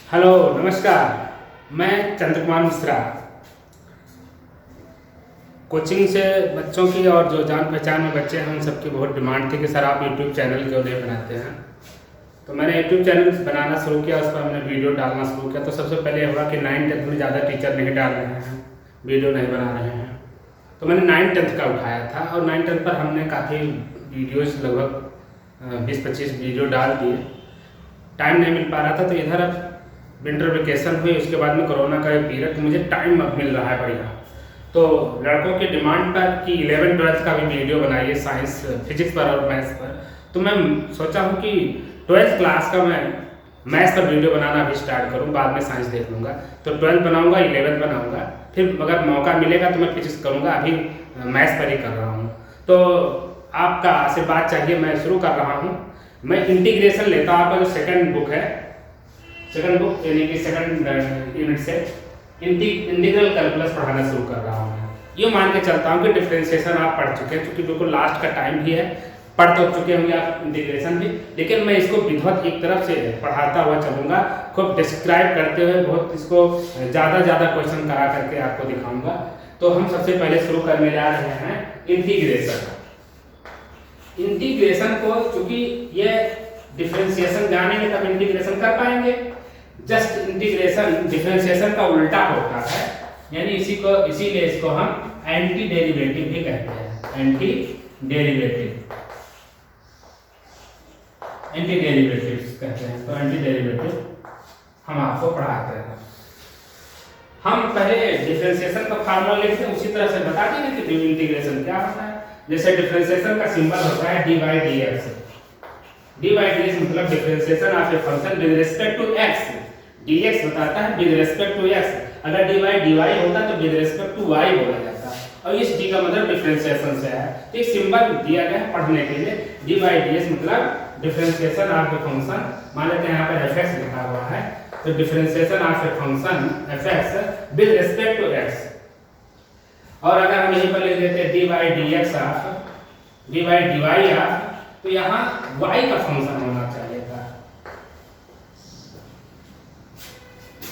Hello नमस्कार। मैं चंद्र Kumar Mishra coaching से बच्चों की और जो जान पहचान में बच्चे हैं उन सबकी बहुत डिमांड थी कि सर आप यूट्यूब चैनल क्यों नहीं बनाते हैं। तो मैंने यूट्यूब चैनल बनाना शुरू किया, उस पर हमने वीडियो डालना शुरू किया। तो सबसे पहले हुआ कि 9th-10th में ज़्यादा टीचर नहीं डाल रहे हैं, वीडियो नहीं बना रहे हैं। तो मैंने 9th-10th का उठाया था और 9th-10th पर हमने काफ़ी वीडियोज़ लगभग 20-25 वीडियो डाल दिए। टाइम नहीं मिल पा रहा था, तो इधर अब विंटर वेकेशन हुई, उसके बाद में कोरोना का पीरियड, तो मुझे टाइम अब मिल रहा है बढ़िया। तो लड़कों की डिमांड पर कि 11th-12th का भी वीडियो बनाइए, साइंस फिजिक्स पर और मैथ्स पर। तो मैं सोचा हूँ कि 12th क्लास का मैं मैथ्स पर वीडियो बनाना भी स्टार्ट करूँ, बाद में साइंस देख लूँगा। तो 12th बनाऊँगा, 11th बनाऊँगा, फिर अगर मौका मिलेगा तो मैं फिजिक्स करूँगा। अभी मैथ्स पर ही कर रहा हूँ। तो आपका आशीर्वाद चाहिए, मैं शुरू कर रहा हूँ। मैं इंटीग्रेशन लेता हूँ, आपका जो सेकंड बुक है, सेकंड बुक यानी कि सेकंड यूनिट से इंटीग्रल कैलकुलस पढ़ाना शुरू कर रहा हूँ। ये मान के चलता हूँ कि डिफरेंशिएशन आप पढ़ चुके हैं, क्योंकि बिल्कुल लास्ट का टाइम भी है, पढ़ तो चुके होंगे आप इंटीग्रेशन भी, लेकिन मैं इसको विधिवत एक तरफ से पढ़ाता हुआ चलूँगा, खूब डिस्क्राइब करते हुए, बहुत इसको ज़्यादा क्वेश्चन करा करके आपको दिखाऊँगा। तो हम सबसे पहले शुरू करने जा रहे हैं इंटीग्रेशन। इंटीग्रेशन को चूंकि ये डिफरेंशिएशन जानेंगे तब इंटीग्रेशन कर पाएंगे। जस्ट इंटीग्रेशन डिफरेंशिएशन का उल्टा होता है, यानी इसीलिए इसको हम एंटी डेरिवेटिव भी कहते हैं। एंटी डेरिवेटिव कहते हैं। तो एंटी डेरिवेटिव हम आपको पढ़ाते हैं। हम पहले डिफरेंशिएशन का फार्मूला लिखते हैं, उसी तरह से बता देंगे कि इंटीग्रेशन क्या होता है। जैसे डिफरेंशिएशन का सिंबल होता है dy dx। dy dx मतलब differentiation of a function with respect to x। dx बताता है विद रिस्पेक्ट टू x। अगर dy होता तो विद रिस्पेक्ट टू y बोला जाता, और इस d का मतलब डिफरेंशिएशन से है। तो एक सिंबल दिया गया है पढ़ने के लिए, dy dx मतलब डिफरेंशिएशन ऑफ ए फंक्शन। मान लेते हैं यहाँ पर fx लिखा हुआ है, तो differentiation of a function fx with respect to x। और अगर हम यहीं पर लिख देते हैं dy dx of dy of, तो यहाँ y का फंक्शन होना चाहिए था।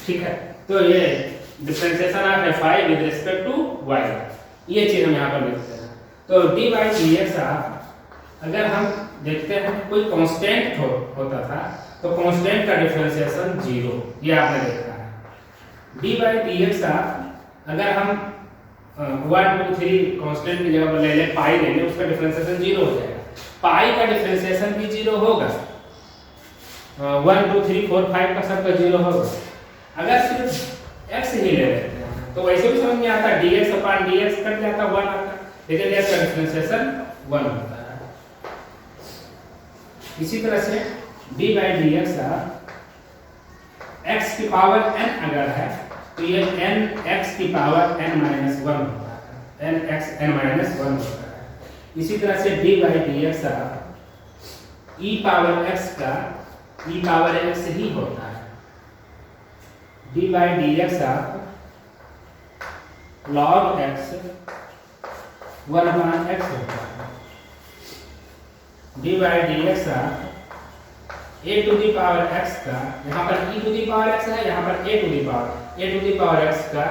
ठीक है, तो ये differentiation of fi with respect to y, ये चीज हम यहाँ पर लिखते हैं। तो dy dx ऑफ, अगर हम देखते हैं कोई कांस्टेंट होता था तो कांस्टेंट का डिफरेंशिएशन 0, ये आपने देखा है। dy dx ऑफ, अगर हम 1 2 3 कांस्टेंट की जगह पर ले ले पाई ले ले, उसका डिफरेंशिएशन 0 हो जाएगा। पाई का डिफरेंशिएशन भी 0 होगा, 1 2 3 4 5 का सबका 0 होगा। अगर सिर्फ x ही ले लेते हैं तो वैसे भी समझ में आता है, dx/dx कट जाता 1 आता, लेकिन x का डिफरेंशिएशन 1 होता है। इसी तरह से dy dx x की पावर n अगर है तो ये n x की पावर n - 1 होता है, nx n - 1 होता है। इसी तरह से dy dx e power x का e पावर x ही होता है। dy dx log x 1/x होता है। dy dx a to the power x का, यहाँ पर e to the power x है, यहाँ पर a to the power x का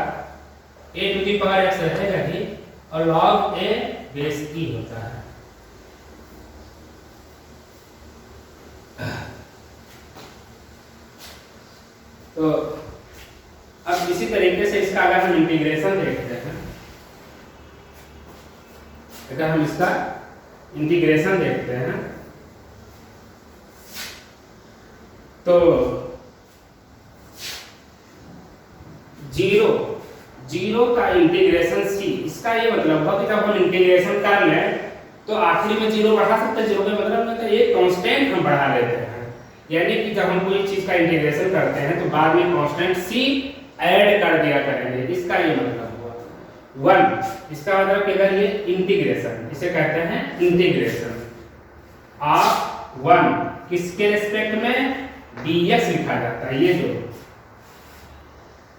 a to the power x रहेगा ही, और log a बेस e होता है। तो अब इसी तरीके से इसका अगर हम इंटीग्रेशन देखते हैं, अगर हम इसका इंटीग्रेशन देखते हैं तो 0 का इंटीग्रेशन c, इसका ये मतलब हुआ कि जब हम इंटीग्रेशन कर लें तो आखिरी में 0 बढ़ा सकते हैं। 0 का मतलब नहीं था, ये कांस्टेंट हम बढ़ा लेते हैं, यानी कि जब हम कोई चीज का इंटीग्रेशन करते हैं तो बाद में कांस्टेंट c ऐड कर दिया करेंगे, इसका ये मतलब हुआ 1। इसका मतलब कि अगर ये इंटीग्रेशन, इसे कहते हैं इंटीग्रेशन ऑफ 1 किसके रिस्पेक्ट में, dx लिखा जाता है।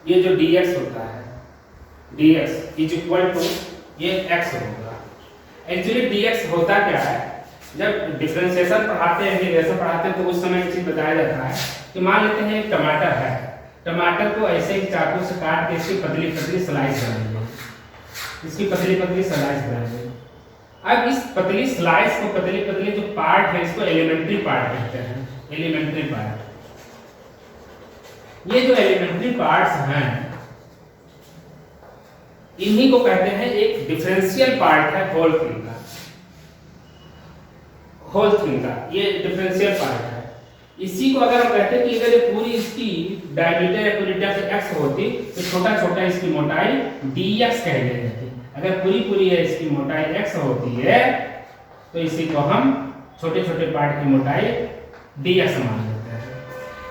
ये जो dx होता है, dx इज इक्वल टू ये x होगा। एक्चुअली dx होता क्या है, जब डिफरेंशिएशन पढ़ाते हैं, इंटीग्रेशन पढ़ाते हैं, तो उस समय एक चीज बताया जाता है कि मान लेते हैं एक टमाटर है, टमाटर को ऐसे ही चाकू से काट के इसकी पतली पतली स्लाइस बनाएंगे, इसकी पतली पतली स्लाइस बनाएंगे। अब इस पतली स्लाइस को, पतली पतली जो पार्ट है, इसको एलिमेंट्री पार्ट कहते हैं, एलिमेंट्री पार्ट। ये जो एलिमेंट्री पार्ट्स हैं, इन्हीं को कहते हैं, एक डिफरेंशियल पार्ट है होल थिंग का, होल थिंग का ये डिफरेंशियल पार्ट है। इसी को अगर हम कहते हैं कि अगर ये पूरी इसकी डायमीटर या पूरी डेप्थ x होती तो छोटा छोटा इसकी मोटाई dx कह जाती। अगर पूरी पूरी है इसकी मोटाई x होती है तो इसी को हम छोटे छोटे पार्ट की मोटाई dx मान लेते हैं।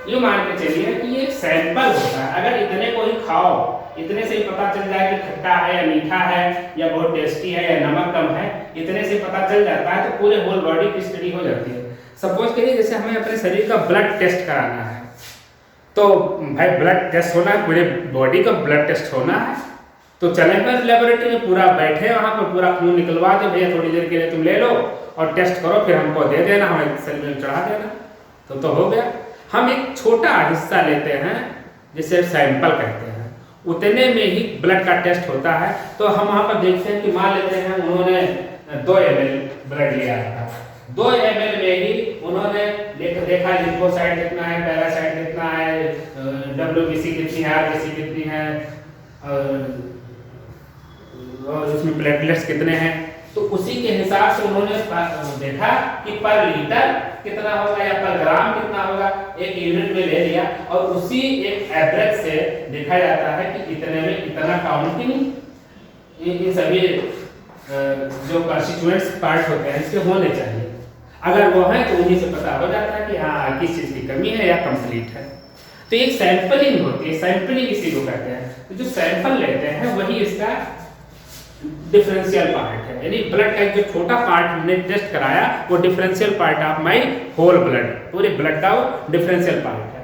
ये मान के चलिए कि ये सैंपल होता है। अगर इतने को ही खाओ, इतने से ही पता चल जाए कि खट्टा है या मीठा है या बहुत टेस्टी है या नमक कम है, इतने से पता चल जाता है तो पूरे होल बॉडी की स्टडी हो जाती है। सपोज करिए जैसे हमें अपने शरीर का ब्लड टेस्ट कराना है, तो भाई ब्लड टेस्ट होना है, पूरे बॉडी का ब्लड टेस्ट होना है, तो चले पर लेबोरेटरी में पूरा बैठे वहाँ पर पूरा खून निकलवा दे, भैया थोड़ी देर के लिए तुम ले लो और टेस्ट करो, फिर हमको दे देना, हमें शरीर में चढ़ा देना, तो हो गया। हम एक छोटा हिस्सा लेते हैं जिसे सैंपल कहते हैं, उतने में ही ब्लड का टेस्ट होता है। तो हम वहाँ पर देखते हैं कि मान लेते हैं उन्होंने 2 ml ब्लड लिया था, 2 ml में ही उन्होंने देखा लिम्फोसाइट कितना है, पैरासाइट कितना है, WBC कितनी है, RBC कितनी है, और उसमें प्लेटलेट्स कितने हैं, तो उसी के हिसाब से उन्होंने देखा कि पर लीटर कितना होगा या पर ग्राम कितना होगा, एक यूनिट में ले लिया और उसी एक एवरेज से देखा जाता है कि इतने में इतना काउंटिंग इन सभी जो कंस्टिट्यूएंट्स पार्ट होते हैं इसके होने चाहिए। अगर वो है तो उन्हीं से पता हो जाता है कि हाँ किस चीज़ की कमी है या कंप्लीट है। तो एक सैंपलिंग होती है, सैंपलिंग इसी को कहते हैं। तो जो सैंपल लेते हैं वही इसका डिफरेंशियल पार्ट है, यानी ब्लड का एक जो छोटा पार्ट हमने टेस्ट कराया वो differential part of my whole blood, पूरे ब्लड का वो डिफरेंशियल पार्ट है।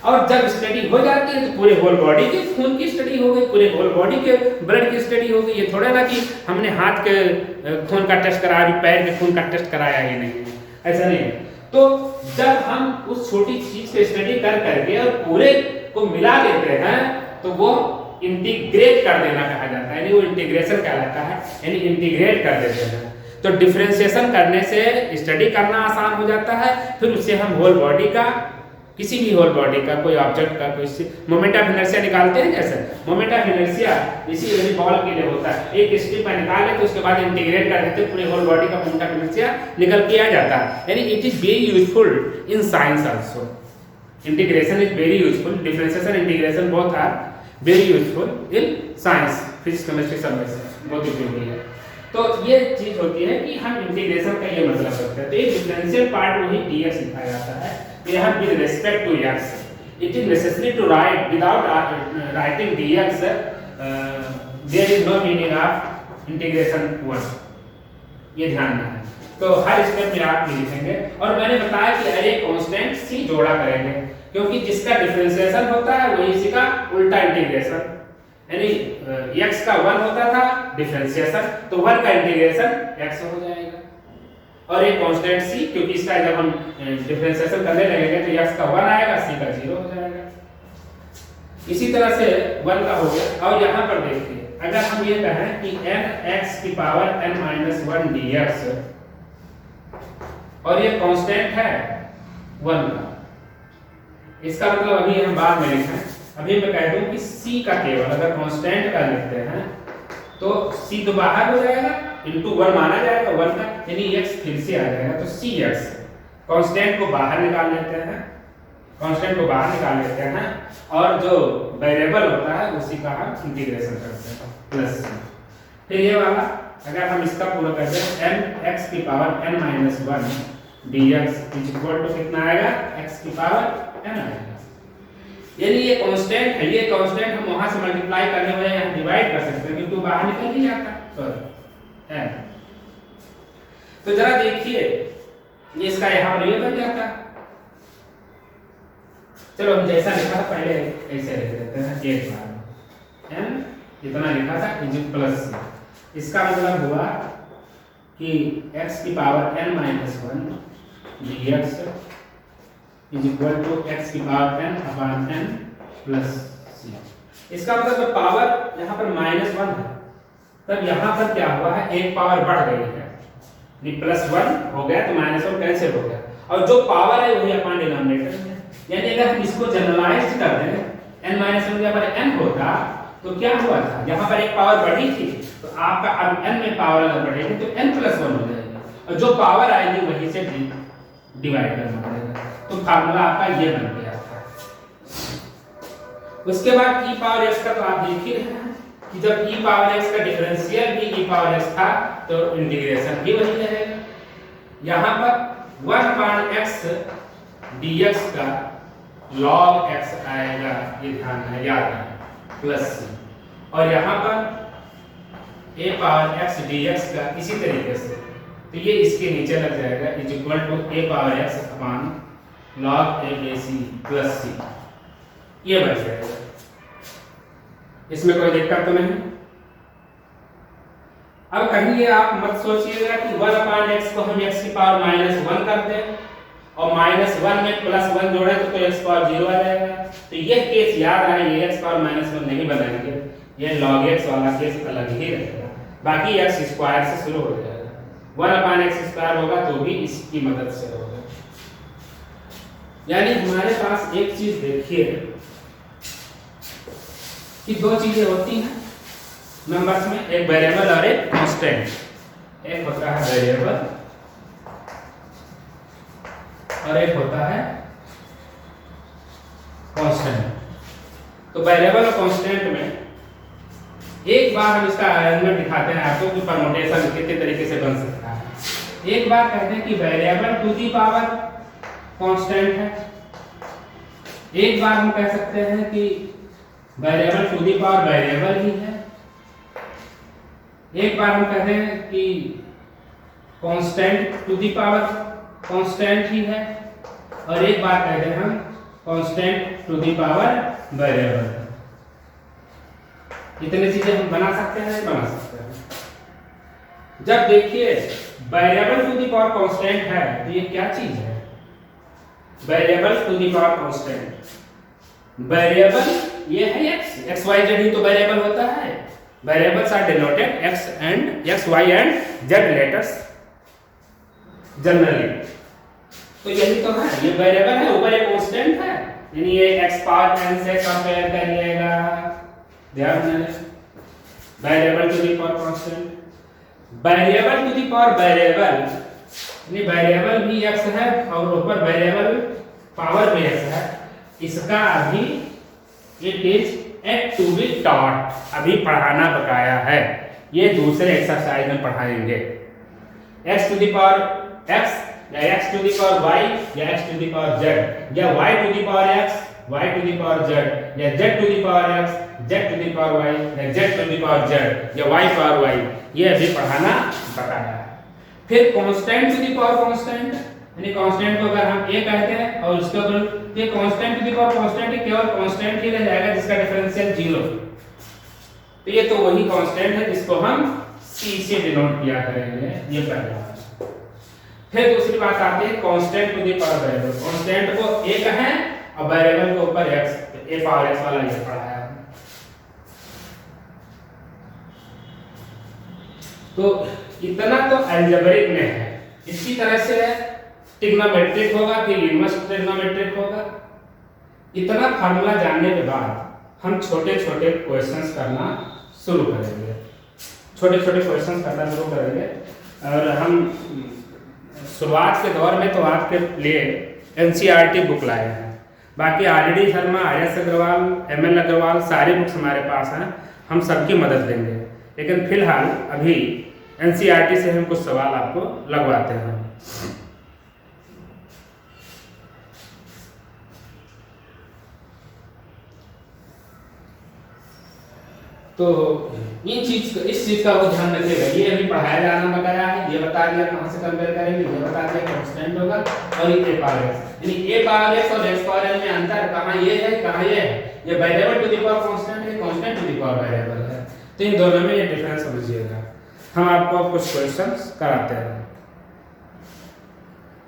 और जब स्टडी हो जाती है तो पूरे होल बॉडी के खून की स्टडी हो गई, पूरे होल बॉडी के ब्लड की स्टडी हो गई। ये थोड़ा ना कि हमने हाथ के खून का टेस्ट कराया, पैर के खून का टेस्ट कराया, ही नहीं है, ऐसा नहीं है। तो जब हम उस छोटी चीज पे स्टडी कर करके और पूरे को मिला देते हैं तो वो इंटीग्रेट कर देना कहा जाता है, यानी वो इंटीग्रेशन कहलाता है, यानी इंटीग्रेट कर देते हैं। तो डिफरेंशिएशन करने से स्टडी करना आसान हो जाता है। फिर उससे हम होल बॉडी का, किसी भी होल बॉडी का, कोई ऑब्जेक्ट का कोई मोमेंट ऑफ इनर्शिया निकालते हैं। जैसे मोमेंट ऑफ इनर्शिया इसी बॉल के लिए होता है, एक स्ट्रिप में निकाले तो उसके बाद इंटीग्रेट कर देते, पूरे होल बॉडी का मोमेंट ऑफ इनर्शिया निकल के आ जाता है। यानी it is very useful in science also. Integration is very useful, differentiation integration both are very useful in science, physics chemistry सब में से बहुत उपयोगी है। तो ये चीज होती है कि हम इंटीग्रेशन का ये मतलब रखते हैं। तो एक डिफरेंशियल पार्ट वही dx लिखा जाता है। यहाँ with respect to x it is necessary to write without writing dx there is no meaning of integration 1, ये ध्यान रखना है। तो हर स्टेप में आप ये लिखेंगे। और मैंने बताया कि अरे कांस्टेंट सी जोड़ा करेंगे, क्योंकि जिसका डिफरेंशिएशन होता है वही इसी का उल्टा इंटीग्रेशन, यानी x का 1 होता था डिफरेंशिएशन, तो 1 का इंटीग्रेशन x हो जाएगा। और एक कांस्टेंट c, क्योंकि इसका जब हम डिफरेंशिएशन करने लगेंगे तो x का 1 आएगा, c का 0 हो जाएगा। इसी तरह से 1 का हो गया। और यहाँ पर देखिए, अगर हम ये कहें कि n(x) की पावर n-1 dx और ये कांस्टेंट है 1 का, इसका मतलब अभी हम बाद में लिखें, अभी मैं कह दूं कि c का केवल अगर कांस्टेंट का लिखते हैं तो c तो बाहर हो जाएगा, इनटू 1 माना जाएगा 1 का, यानी x फिर से आ जाएगा। तो cx कांस्टेंट को बाहर निकाल लेते हैं, कांस्टेंट को बाहर निकाल लेते हैं और जो वेरिएबल होता है उसी का हम इंटीग्रेशन करते हैं प्लस c। फिर ये वाला अगर हम इसका पूरा करते हैं n(x) की पावर n-1 dx = कितना आएगा, x की पावर n आएगा। यानी ये कांस्टेंट है, ये कांस्टेंट हम वहां से मल्टीप्लाई करने वाले यहाँ डिवाइड कर सकते हैं, क्योंकि बाहर निकल ही जाता है। तो जरा देखिए ये इसका यहाँ पर ये बन जाता। चलो हम जैसा लिखा था पहले ऐसे लिख देते हैं, एक बार n जितना लिखा था प्लस c। इसका मतलब हुआ कि x की पावर n-1 dx = x की पावर n/n प्लस सी। इसका मतलब पावर यहाँ पर -1 है, तब यहाँ पर क्या हुआ है, एक पावर बढ़ गई है, +1 हो गया तो -1 कैंसिल हो गया, और जो पावर है वही अपना डिनोमिनेटर में। यानी अगर हम इसको जनरलाइज कर दें, n-1 जब n होता तो क्या हुआ था, यहाँ पर एक पावर बढ़ी थी, तो आपका अब n में पावर अगर बढ़ेगी तो n+1 हो जाएगी, और जो पावर आएगी वहीं से डिवाइड करना पड़ेगा। तो फार्मूला आपका ये बन गया था। उसके बाद e पावर x का तो आप देख ही रहे हैं कि जब e पावर x का डिफरेंशियल भी e पावर x था तो इंटीग्रेशन भी वही रहेगा। यहाँ पर 1/x dx का log x आएगा, ये ध्यान है, याद है, प्लस सी, और यहाँ पर a पावर x dx का इसी तरीके से, तो ये इसके नीचे लग जाएगा, is equal to a power x upon log a base c plus C, ये बच जाएगा। इसमें कोई दिक्कत तो नहीं। अब कहीं ये आप मत सोचिएगा कि 1/x को हम x की पावर -1 कर दें और -1 में +1 जोड़े तो x पावर 0 आ जाएगा। तो ये केस याद रहे, ये x पावर -1 नहीं बनाएंगे, ये log x वाला केस अलग ही रहेगा। बाकी x स्क्वायर से शुरू हो जाएगा, 1/x² होगा तो भी इसकी मदद से होगा। यानी हमारे पास एक चीज देखिए कि दो चीजें होती हैं नंबर्स में, एक वेरिएबल और एक कांस्टेंट। एक होता है वेरिएबल और एक होता है कांस्टेंट। तो वेरिएबल और कांस्टेंट में एक बार हम इसका अरेंजमेंट दिखाते हैं आपको कि परमुटेशन कितने तरीके से बन सकता है। एक बार कहते हैं कि variable to the power constant है, एक बार हम कह सकते हैं कि variable to the power variable ही है, एक बार हम कहते हैं कि constant to the power constant ही है, और एक बार कहते हैं हम constant to the power variable. इतनी चीजें हम बना सकते हैं, बना सकते हैं। जब देखिए variable to the power constant है तो ये क्या चीज है, variable to the power constant. Variable ये है x y z ही तो वेरिएबल होता है। Variables are denoted x y and z letters generally. तो यही तो है, ये वेरिएबल है, ऊपर एक कांस्टेंट है, यानी ये x पावर n से कंपेयर करिएगा, ध्यान देना, variable to the power constant. Variable to the power variable, यानी वेरिएबल भी x है और ऊपर वेरिएबल पावर भी x है। इसका अभी it is yet to be taught, अभी पढ़ाना बकाया है, ये दूसरे एक्सरसाइज में पढ़ाएंगे। x to the power x या x to the power y या x to the power z या y to the power x y to the power z या z to the power x z to the power y या z to the power z या y power y, ये अभी पढ़ाना बकाया है। फिर constant to the power constant, यानी कांस्टेंट को अगर हम a कहते हैं और उसके ऊपर ये constant to the power constant केवल कांस्टेंट ही रह जाएगा जिसका डिफरेंशियल 0। तो ये तो वही कांस्टेंट है जिसको हम c से डिनोट किया करेंगे, ये पहला। फिर दूसरी बात आती है constant to the power variable. Constant को a कहें और वेरिएबल के ऊपर x, a पावर x वाला ये पढ़ाया। तो इतना तो अलजेब्रिक में है। इसी तरह से ट्रिग्नोमेट्रिक होगा, फिर इनवर्स ट्रिग्नोमेट्रिक होगा। इतना फार्मूला जानने के बाद हम छोटे छोटे क्वेश्चंस करना शुरू करेंगे, छोटे छोटे क्वेश्चंस करना शुरू करेंगे। और हम शुरुआत के दौर में तो आपके लिए एनसीईआरटी बुक लाए हैं। बाकी आरडी शर्मा, आर्यस अग्रवाल, एमएल अग्रवाल सारी बुक्स हमारे पास हैं, हम सबकी मदद लेंगे। लेकिन फिलहाल अभी एनसीईआरटी से हम कुछ सवाल आपको लगवाते हैं। तो इस चीज का वो ध्यान रखिएगा, ये अभी पढ़ाया जाना बताया है, ये बता दिया कहां से कंपेयर करेंगे, ये बता दिया कांस्टेंट होगा और ये a पावर x, यानी a पावर x और x पावर n में अंतर कहां ये है कहां ये है। ये variable to the power constant है, constant to the power variable है, तो इन दोनों में ये डिफरेंस समझिएगा। हम आपको कुछ क्वेश्चंस कराते हैं,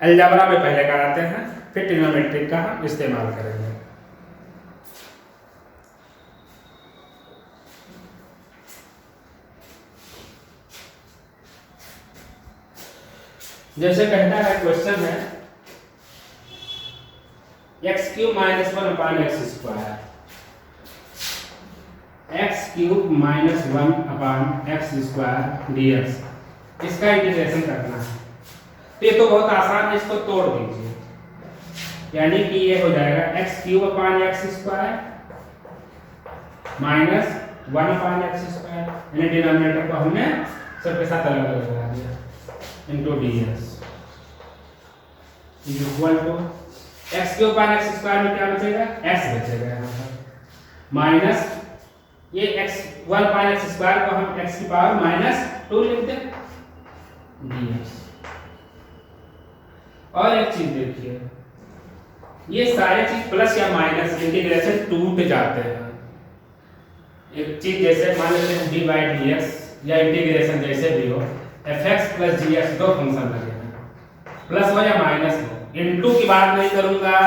अलजेब्रा में पहले कराते हैं, फिर ट्रिग्नोमेट्रिक का हम इस्तेमाल करेंगे। जैसे कहता है क्वेश्चन है x cube minus one upon X square, x cube minus one upon X square D x, इसका इंटीग्रेशन करना है। तो ये तो बहुत आसान है, इसको तोड़ दीजिए, यानी कि ये हो जाएगा X cube upon X square minus one upon X square, यानी डिनोमिनेटर को हमने सबके साथ अलग अलग लगा दिया into D X is equal to X cube upon X square में क्या बचेगा, एक्स बचेगा यहाँ पर, माइनस ये X one upon X square को हम एक्स की पावर माइनस टू लिख दें डी एक्स। और एक चीज देखिए, ये सारे चीज प्लस या माइनस इंटीग्रेशन टूट जाते हैं। एक चीज जैसे मान लेते हैं डी बाई डी एक्स या इंटीग्रेशन जैसे भी हो, एफ एक्स प्लस जी एक्स दो फंक्शन लगेगा, प्लस हो या माइनस हो। इनटू की बात नहीं करूंगा,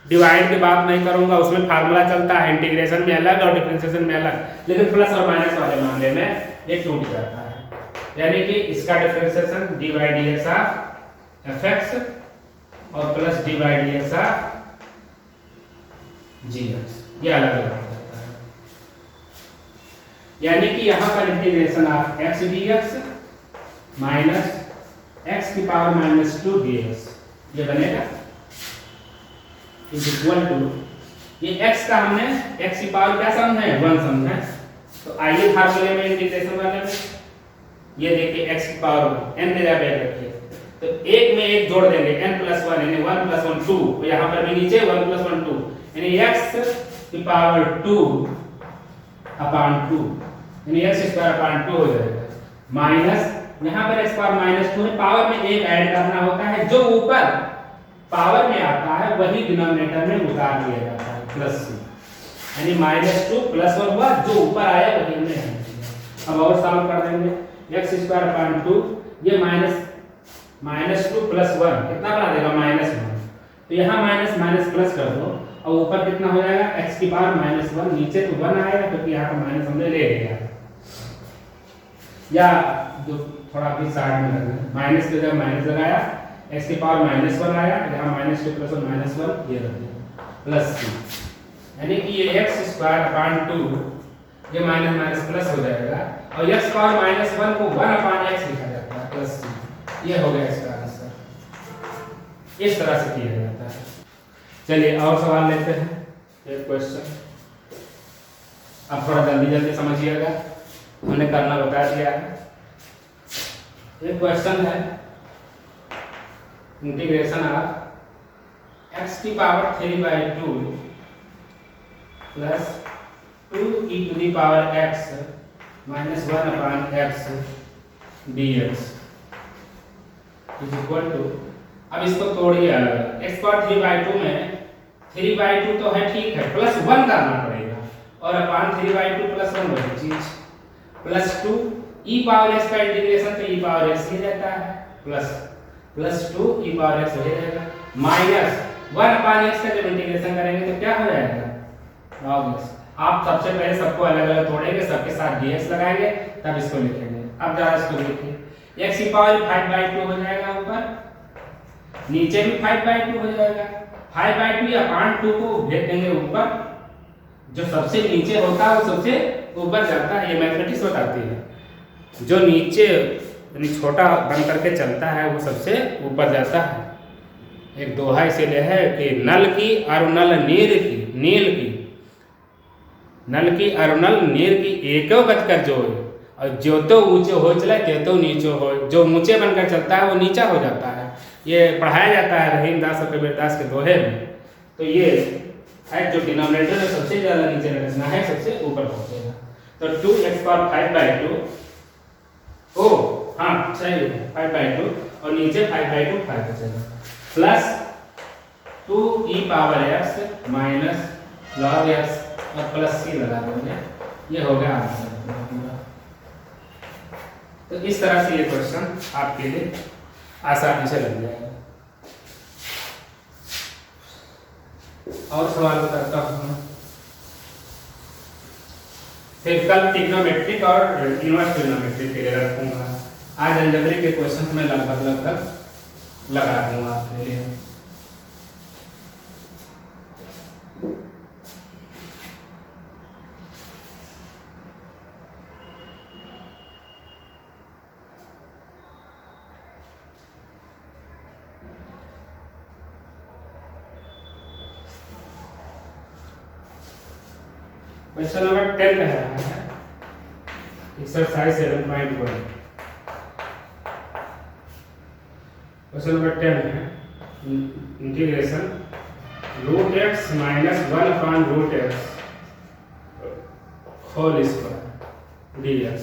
डिवाइड की बात नहीं करूंगा, उसमें फार्मूला चलता है, इंटीग्रेशन में अलग और डिफरेंशिएशन में अलग, लेकिन प्लस और माइनस वाले मामले में ये टूट जाता है। यानी कि इसका differentiation D by D X of F X और plus D by D X of G X, ये अलग अलग हो जाता है। यानी कि यहाँ पर integration of X D X minus X की power minus two D X, ये बनेगा इज इक्वल टू, ये x का हमने x की पावर क्या समझा है, 1 समझा है। तो आइए फार्मूले में इंटीग्रेशन वाले में ये देखिए x की पावर n दे जाए रखिए, तो एक में एक जोड़ देंगे n प्लस 1 यानी 1 प्लस 1 2, तो यहाँ पर भी नीचे 1 प्लस 1 2 यानी x की पावर 2 अपान 2 यानी x स्क्वायर अपान 2 हो जाएगा, माइनस यहाँ पर x पावर माइनस 2 है, पावर में एक ऐड करना होता है, जो ऊपर पावर में आता है वही डिनोमिनेटर में उतार दिया जाता है प्लस सी, यानी माइनस 2 प्लस 1 हुआ, जो ऊपर आया वही हमने ऐड किया। अब और सॉल्व कर देंगे, x स्क्वायर अपान 2, ये माइनस 2 प्लस 1 कितना बना देगा माइनस 1, तो यहाँ माइनस माइनस प्लस कर दो और ऊपर कितना हो जाएगा x की पावर माइनस 1, नीचे तो 1 आएगा क्योंकि यहाँ पर माइनस हमने ले लिया, या जो थोड़ा भी साइड में लगना माइनस की जगह माइनस लगाया, x की पावर माइनस 1 आया, यहाँ माइनस 2 प्लस 1 माइनस 1 ये रख दिया प्लस सी, यानी कि ये x स्क्वायर अपान 2 ये माइनस माइनस प्लस हो जाएगा और x पावर माइनस 1 को 1 अपान x लिखा जाता है प्लस सी, ये हो गया इसका आंसर। इस तरह से किया जाता है। चलिए और सवाल लेते हैं, एक क्वेश्चन, अब थोड़ा जल्दी जल्दी समझिएगा, हमने करना बता दिया है। एक क्वेश्चन है इंटीग्रेशन ऑफ x की power 3/2 plus 2e to the power x minus 1 upon x dx is equal to, अब इसको तोड़िए अलग, x पावर 3/2 में 3/2 तो है ठीक है, प्लस 1 करना पड़ेगा और अपान 3/2 प्लस 1 वही चीज, प्लस 2 e पावर x का इंटीग्रेशन तो e पावर x ही रहता है, प्लस 2 e पावर x हो जाएगा, माइनस 1 अपान x का जब इंटीग्रेशन करेंगे तो क्या हो जाएगा log x। आप सबसे पहले सबको अलग अलग तोड़ेंगे, सबके साथ dx लगाएंगे, तब इसको लिखेंगे। अब जरा इसको देखिए, x की पावर 5/2 हो जाएगा ऊपर, नीचे भी 5/2 हो जाएगा, 5/2 या अपान 2 को भेज देंगे ऊपर, जो सबसे नीचे होता है वो सबसे ऊपर जाता है, ये मैथमेटिक्स बताती है, जो नीचे यानी छोटा बन करके चलता है वो सबसे ऊपर जाता है। एक दोहा इसीलिए है कि नल की अरुणल नीर की, नील की नल की अरुणल नीर की एको गत कर जो, और जो तो ऊंचे हो चले त्यो तो नीचे हो, जो ऊंचे बनकर चलता है वो नीचा हो जाता है। ये पढ़ाया जाता है रहीम दास और कबीर दास के दोहे में। तो ये है जो डिनोमिनेटर में सबसे ज्यादा नीचे रखना है सबसे ऊपर पहुंचेगा। तो 2x पावर 5/2 ओ हाँ सही है 5/2 और नीचे 5/2 5 बचेगा, plus 2e power x minus log x और प्लस c लगा देंगे, ये हो गया आंसर। तो इस तरह से ये क्वेश्चन आपके लिए आसानी से लग जाएगा। और सवाल बताता हूँ, फिर कल ट्रिग्नोमेट्रिक और इनवर्स ट्रिग्नोमेट्रिक के लिए रखूंगा। आज अलजेब्रा के क्वेश्चन में लगभग लगा दूंगा आपके लिए। क्वेश्चन नंबर 10 कह रहा है एक्सरसाइज 7.1। क्वेश्चन नंबर 10 है integration root X minus 1/√x whole square dx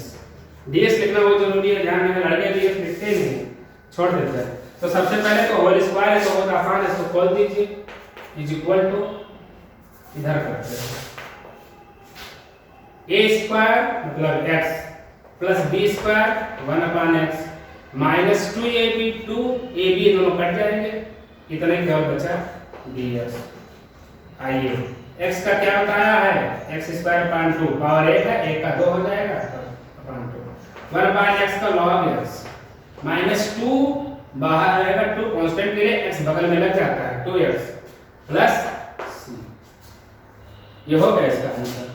लिखना बहुत जरूरी है, ध्यान में लड़के dx लिखते नहीं, छोड़ देते हैं। तो सबसे पहले तो होल स्क्वायर है तो बहुत आसान है, इसको खोल दीजिए, इज इक्वल टू इधर करते हैं a स्क्वायर मतलब x plus b square 1/x minus 2ab 2ab दोनों कट जाएंगे, इतना ही केवल बचा dx। आइए x का क्या बताया है, x स्क्वायर अपान 2 पावर 1 है, 1 का 2 हो जाएगा अपान 2 1/x का log x माइनस 2 बाहर आएगा, 2 कांस्टेंट के लिए x बगल में लग जाता है 2x प्लस c। ये हो गया इसका आंसर।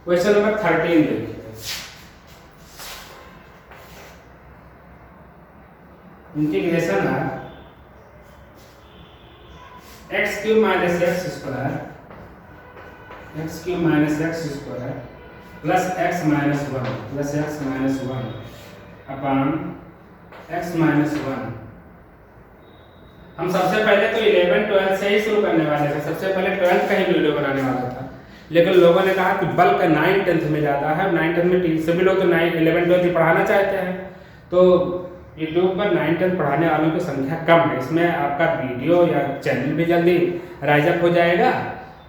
क्वेश्चन नंबर 13 देखिए इंटीग्रेशन है x³ minus x square plus x minus 1 upon x minus 1। हम सबसे पहले तो 11 12 से ही शुरू करने वाले थे, सबसे पहले 12th का ही वीडियो बनाने वाला था, लेकिन लोगों ने कहा कि बल्क 9 10th में ज़्यादा है, 9 10th में सभी लोग तो 9 11 12 ही पढ़ाना चाहते हैं, तो यूट्यूब पर 9 10th पढ़ाने वालों की संख्या कम है। इसमें आपका वीडियो या चैनल भी जल्दी राइज अप हो जाएगा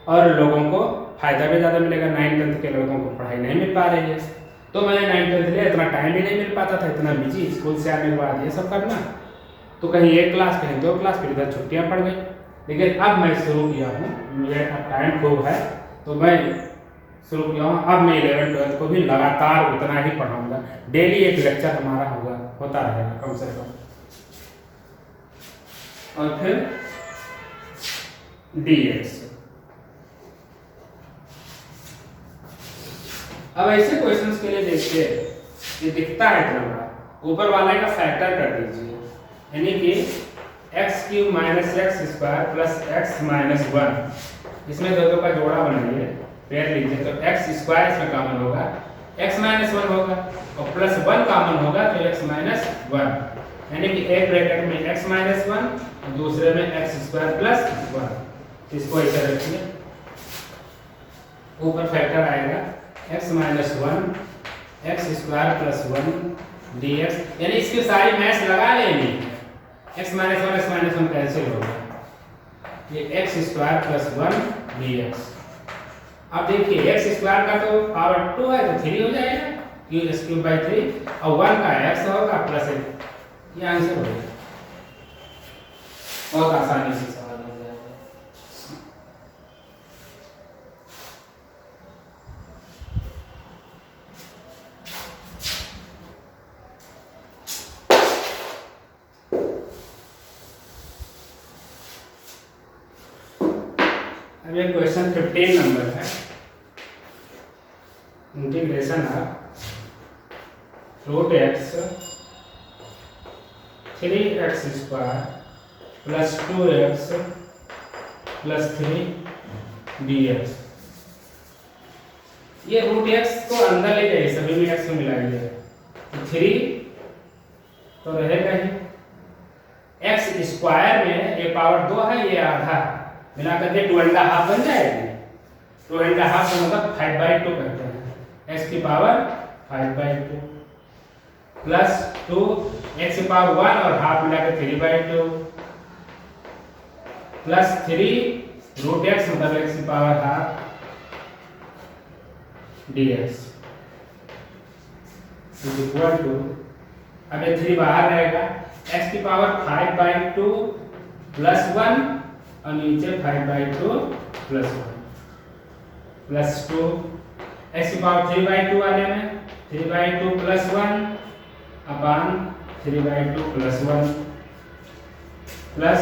और लोगों को फायदा भी ज़्यादा मिलेगा। 9 10th के लोगों को पढ़ाई नहीं मिल पा रही है, तो मैंने 9 10th लिए इतना टाइम भी नहीं मिल पाता था, इतना बिजी स्कूल से आने के बाद ये सब करना, तो कहीं 1 क्लास कहीं 2 क्लास, फिर इधर छुट्टियाँ पड़ गई। लेकिन अब मैं शुरू किया हूँ, मुझे अब टाइम खूब है तो मैं शुरू किया हूँ, अब मैं 11 12 को भी लगातार उतना ही पढ़ाऊंगा, डेली एक लेक्चर हमारा होता रहेगा कम से कम। और फिर dx। अब ऐसे क्वेश्चंस के लिए देखिए, ये दिखता है इतना बड़ा, ऊपर वाले का फैक्टर कर दीजिए, यानी कि x³ minus x square plus x minus 1, इसमें दोनों का जोड़ा बनाइए, पेयर लीजिए, तो x स्क्वायर इसमें कॉमन होगा, x माइनस 1 होगा और प्लस 1 कॉमन होगा तो x माइनस 1, यानी कि एक ब्रैकेट में x माइनस 1 और दूसरे में x स्क्वायर प्लस 1। इसको ऐसे रखिए, ऊपर फैक्टर आएगा x minus 1 x square plus 1 dx, यानी इसकी सारी मैथ्स लगा लेनी है। x माइनस 1 कैंसिल होगा, ये x स्क्वायर प्लस 1 dx। अब देखिए x स्क्वायर का तो पावर 2 है तो 3 हो जाएगा, q³/3 और 1 का x होगा प्लस 1, ये आंसर हो जाएगा। बहुत आसानी से सवाल हो जाएगा। अब ये क्वेश्चन 15 नंबर है, integration of root X 3x square plus 2x plus 3 dx। ये रूट एक्स को अंदर ले जाइए, सभी में x को मिलाइए, तो 3 तो रहेगा ही, x स्क्वायर में ये पावर 2 है, ये आधा मिला करके 2.5 बन जाएगी। 2.5 का मतलब 5/2 करते हैं, x की पावर 5/2 प्लस 2 x की पावर 1 और हाफ मिला के 3/2 प्लस 3 रूट x मतलब x की power half dx is equal to, अब ये 3 बाहर रहेगा, x की पावर 5/2 प्लस 1 और नीचे 5/2 प्लस 1 प्लस 2, x की पावर 3/2 वाले में 3/2 प्लस 1 अपान 3/2 प्लस 1 प्लस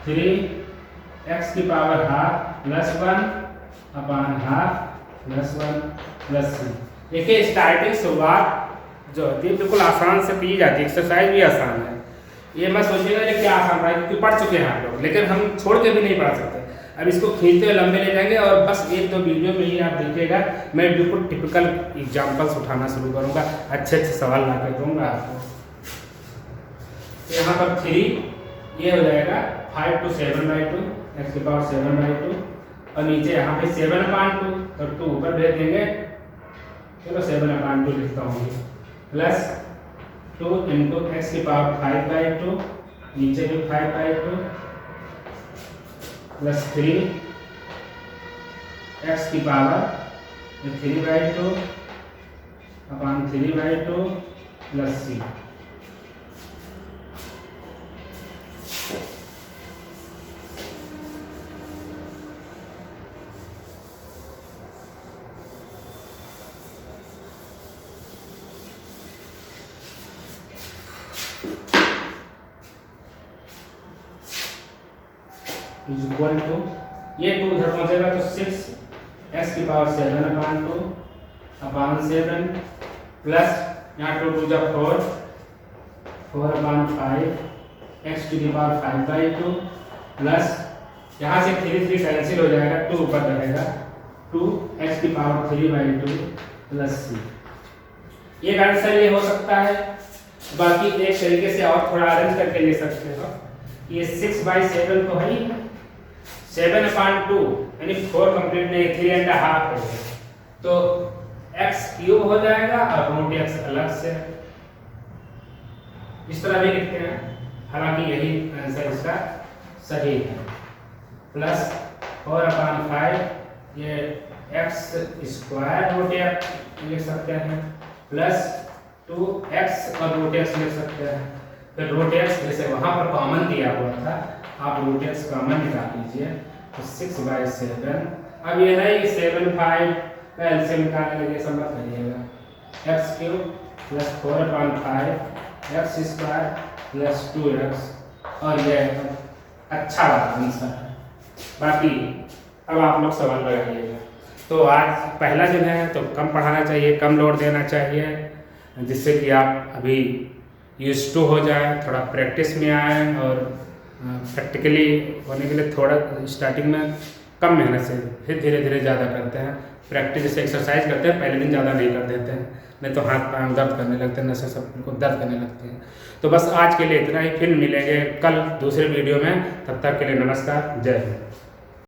3x की पावर हाफ प्लस 1 अपान हाफ प्लस 1 प्लस 3। देखिए स्टार्टिंग शुरुआत जो होती है बिल्कुल आसान से की जाती है, एक्सरसाइज भी आसान है। ये मत सोचिएगा कि क्या आसान रहा है, क्योंकि पढ़ चुके हैं आप लोग, लेकिन हम छोड़ के भी नहीं पढ़ा सकते। अब इसको खींचते हुए लंबे ले जाएंगे और बस एक दो वीडियो में ही आप देखिएगा मैं बिल्कुल टिपिकल एग्जाम्पल्स उठाना शुरू करूँगा, अच्छे अच्छे सवाल ला के दूँगा आपको। तो यहाँ पर 3 ये हो जाएगा 5 to 7/2 x की पावर 7/2 और नीचे यहाँ पे 7/2 तो 2 ऊपर भेज देंगे, चलो 7/2 लिखता हूँ प्लस 2 इंटू एक्स की पावर 5/2 नीचे भी 5/2 प्लस 3 एक्स की power 3/2 upon 3/2 plus c। Is equal to ये 2 उधर पहुंचेगा तो 6 एक्स की पावर 7/2 अपान 7 प्लस यहाँ 2 2 जा 4/5 X to the power 5/2 plus यहाँ से 3 कैंसिल हो जाएगा, 2 ऊपर रहेगा 2 एक्स की पावर 3/2 प्लस c। एक आंसर ये हो सकता है, बाकी एक तरीके से और थोड़ा अरेंज करके ले सकते हो। ये 6/7 तो है ही, 7/2 यानी 4 कंप्लीट नहीं 3.5 है, तो x क्यूब हो जाएगा और रूट x अलग से इस तरह भी लिखते हैं, हालांकि यही आंसर इसका सही है। प्लस 4/5 ये x स्क्वायर रूट x लिख सकते हैं प्लस 2x और रूट x लिख सकते हैं। फिर रूट x जैसे वहां पर कॉमन दिया हुआ था, आप रूट x कॉमन निकाल लीजिए तो 6/7। अब ये नहीं 7 5 का एलसीएम निकालने लगे, सब मत करिएगा। x cube plus 4/5 x square plus 2x और ये अच्छा वाला आंसर है। बाकी अब आप लोग सवाल लगाइएगा। तो आज पहला दिन है तो कम पढ़ाना चाहिए, कम लोड देना चाहिए, जिससे कि आप अभी यूज्ड टू हो जाए, थोड़ा प्रैक्टिस में आए और प्रैक्टिकली होने के लिए थोड़ा स्टार्टिंग में कम मेहनत से फिर धीरे धीरे ज़्यादा करते हैं। प्रैक्टिस जैसे एक्सरसाइज करते हैं पहले दिन ज़्यादा नहीं कर देते हैं, नहीं तो हाथ पाँव दर्द करने लगते हैं, नसें सब को दर्द करने लगते हैं। तो बस आज के लिए इतना ही, फिर मिलेंगे कल दूसरे वीडियो में। तब तक के लिए नमस्कार, जय हिंद।